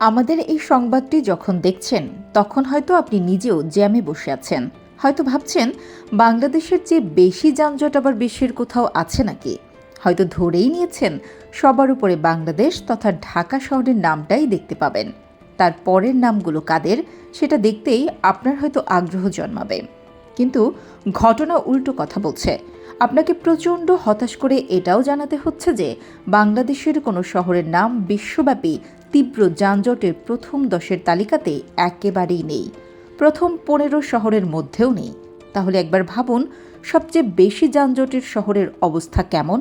আমাদের এই সংবাদটি যখন দেখছেন তখন হয়তো আপনি নিজেও জ্যামে বসে আছেন। হয়তো ভাবছেন বাংলাদেশের চেয়ে বেশি যানজট আবার বিশ্বের কোথাও আছে নাকি। হয়তো ধরেই নিয়েছেন সবার উপরে বাংলাদেশ তথা ঢাকা শহরের নামটাই দেখতে পাবেন। তার পরের নামগুলো কাদের সেটা দেখতেই আপনার হয়তো আগ্রহ জন্মাবে। কিন্তু ঘটনা উল্টো কথা বলছে। আপনাকে প্রচণ্ড হতাশ করে এটাও জানাতে হচ্ছে যে বাংলাদেশের কোনো শহরের নাম বিশ্বব্যাপী তীব্র যানজটের প্রথম 10-এর তালিকাতে একেবারেই নেই, প্রথম 15 শহরের মধ্যেও নেই। তাহলে একবার ভাবুন সবচেয়ে বেশি যানজটের শহরের অবস্থা কেমন।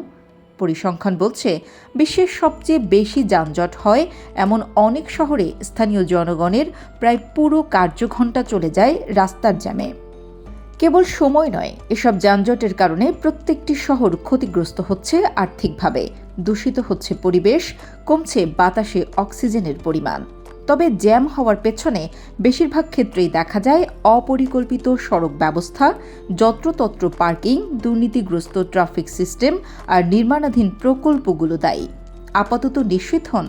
পরিসংখ্যান বলছে বিশ্বের সবচেয়ে বেশি যানজট হয় এমন অনেক শহরে স্থানীয় জনগণের প্রায় পুরো কার্যঘণ্টা চলে যায় রাস্তার জ্যামে। কেবল সময় নয়, এসব যানজটের কারণে প্রত্যেকটি শহর ক্ষতিগ্রস্ত হচ্ছে আর্থিকভাবে, দূষিত হচ্ছে পরিবেশ, কমছে বাতাসে অক্সিজেনের পরিমাণ। তবে জ্যাম হওয়ার পেছনে বেশিরভাগ ক্ষেত্রেই দেখা যায় অপরিকল্পিত সড়ক ব্যবস্থা, যত্রতত্র পার্কিং, দুর্নীতিগ্রস্ত ট্রাফিক সিস্টেম আর নির্মাণাধীন প্রকল্পগুলো দায়ী। আপাতত নিশ্চিত হন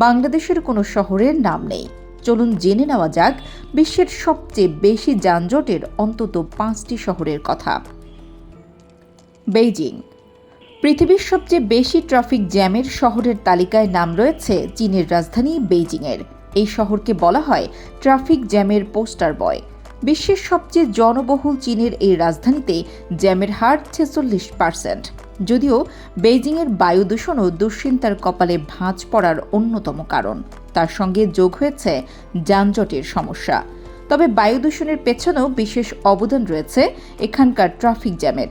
বাংলাদেশের কোনো শহরের নাম নেই। চলুন জেনে নেওয়া যাক বিশ্বের সবচেয়ে বেশি যানজটের অন্তত 5টি শহরের কথা। বেইজিং। পৃথিবীর সবচেয়ে বেশি ট্রাফিক জ্যামের শহরের তালিকায় নাম রয়েছে চীনের রাজধানী বেইজিংয়ের। এই শহরকে বলা হয় ট্রাফিক জ্যামের পোস্টার বয়। বিশ্বের সবচেয়ে জনবহুল চীনের এই রাজধানীতে জ্যামের হার 46%। যদিও বেইজিংয়ের বায়ু দূষণও দুশ্চিন্তার কপালে ভাঁজ পড়ার অন্যতম কারণ। তার সঙ্গে যোগ হয়েছে যানজটের সমস্যা। তবে বায়ু দূষণের পেছনেও বিশেষ অবদান রয়েছে এখানকার ট্রাফিক জ্যামের।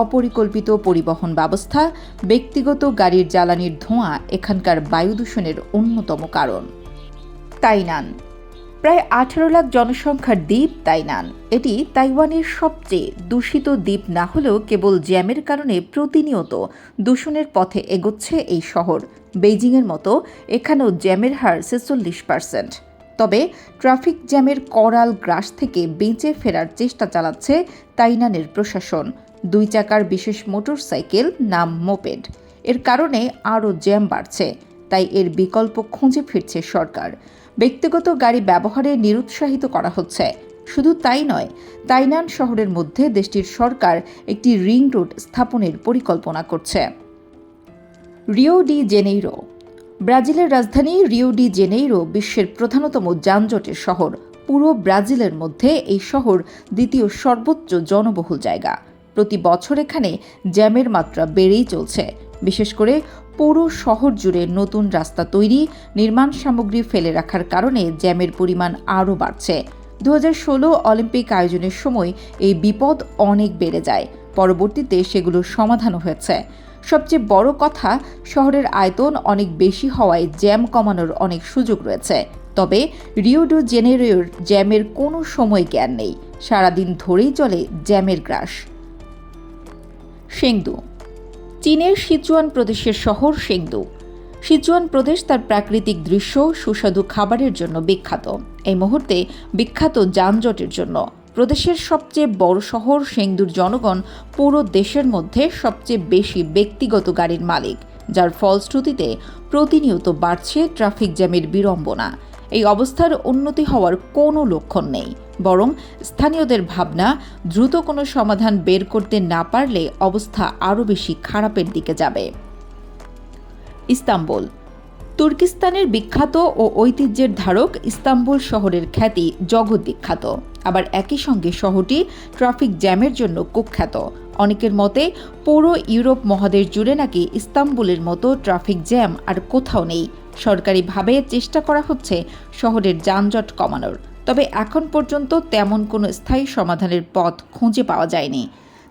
অপরিকল্পিত পরিবহন ব্যবস্থা, ব্যক্তিগত গাড়ির জ্বালানির ধোঁয়া এখানকার বায়ু দূষণের অন্যতম কারণ। তাইনান। প্রায় 18 লাখ জনসংখ্যার দ্বীপ তাইনান। এটি তাইওয়ানের সবচেয়ে দূষিত দ্বীপ না হলেও কেবল জ্যামের কারণে প্রতিনিয়ত দূষণের পথে এগোচ্ছে এই শহর। বেইজিংয়ের মতো এখানেও জ্যামের হার 46%। তবে ট্রাফিক জ্যামের করাল গ্রাস থেকে বেঁচে ফেরার চেষ্টা চালাচ্ছে তাইনানের প্রশাসন। 2 চাকার বিশেষ মোটরসাইকেল নাম মোপেড এর কারণে আরও জ্যাম বাড়ছে, তাই এর বিকল্প খুঁজে ফিরছে সরকার। ব্যক্তিগত গাড়ি ব্যবহারে নিরুৎসাহিত করা হচ্ছে। শুধু তাই নয়, তাইনান শহরের মধ্যে দেশটির সরকার একটি রিং রোড স্থাপনের পরিকল্পনা করছে। Rio de Janeiro. ব্রাজিলের রাজধানী রিও ডি জেনেইরো বিশ্বের প্রধানতম যানজটের শহর। পুরো ব্রাজিলের মধ্যে এই শহর দ্বিতীয় সর্বোচ্চ জনবহুল জায়গা। প্রতি বছর এখানে জ্যামের মাত্রা বেড়েই চলছে। বিশেষ করে পুরো শহর জুড়ে নতুন রাস্তা তৈরি, নির্মাণ সামগ্রী ফেলে রাখার কারণে জ্যামের পরিমাণ আরও বাড়ছে। 2016 অলিম্পিক আয়োজনের সময় এই বিপদ অনেক বেড়ে যায়। পরবর্তীতে সেগুলোর সমাধানও হয়েছে। সবচেয়ে বড় কথা, শহরের আয়তন অনেক বেশি হওয়ায় জ্যাম কমানোর অনেক সুযোগ রয়েছে। তবে রিও ডি জেনেইরোর জ্যামের কোনো সময় জ্ঞান নেই। সারাদিন ধরেই চলে জ্যামের গ্রাস। শেংদু। চীনের সিচুয়ান প্রদেশের শহর শেংদু। সিচুয়ান প্রদেশ তার প্রাকৃতিক দৃশ্য, সুস্বাদু খাবারের জন্য বিখ্যাত। এই মুহূর্তে বিখ্যাত যানজটের জন্য। প্রদেশের সবচেয়ে বড় শহর শেংদুর জনগণ পুরো দেশের মধ্যে সবচেয়ে বেশি ব্যক্তিগত গাড়ির মালিক, যার ফলশ্রুতিতে প্রতিনিয়ত বাড়ছে ট্রাফিক জ্যামের বিড়ম্বনা। এই অবস্থার উন্নতি হওয়ার কোনো লক্ষণ নেই, বরং স্থানীয়দের ভাবনা, দ্রুত কোনো সমাধান বের করতে না পারলে অবস্থা আরও বেশি খারাপের দিকে যাবে। ইস্তাম্বুল। তুর্কিস্তানের বিখ্যাত ও ঐতিহ্যের ধারক ইস্তাম্বুল শহরের খ্যাতি জগৎ বিখ্যাত। আবার একই সঙ্গে শহরটি ট্রাফিক জ্যামের জন্য কুখ্যাত। অনেকের মতে পুরো ইউরোপ মহাদেশ জুড়ে নাকি ইস্তাম্বুলের মতো ট্রাফিক জ্যাম আর কোথাও নেই। সরকারিভাবে চেষ্টা করা হচ্ছে শহরের যানজট কমানোর, তবে এখন পর্যন্ত তেমন কোনো স্থায়ী সমাধানের পথ খুঁজে পাওয়া যায়নি।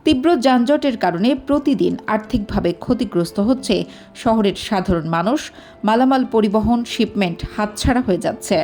তীব্র যানজটের কারণে প্রতিদিন আর্থিকভাবে ক্ষতিগ্রস্ত হচ্ছে শহরের সাধারণ মানুষ। মালামাল পরিবহন, শিপমেন্ট হাতছাড়া হয়ে যাচ্ছে।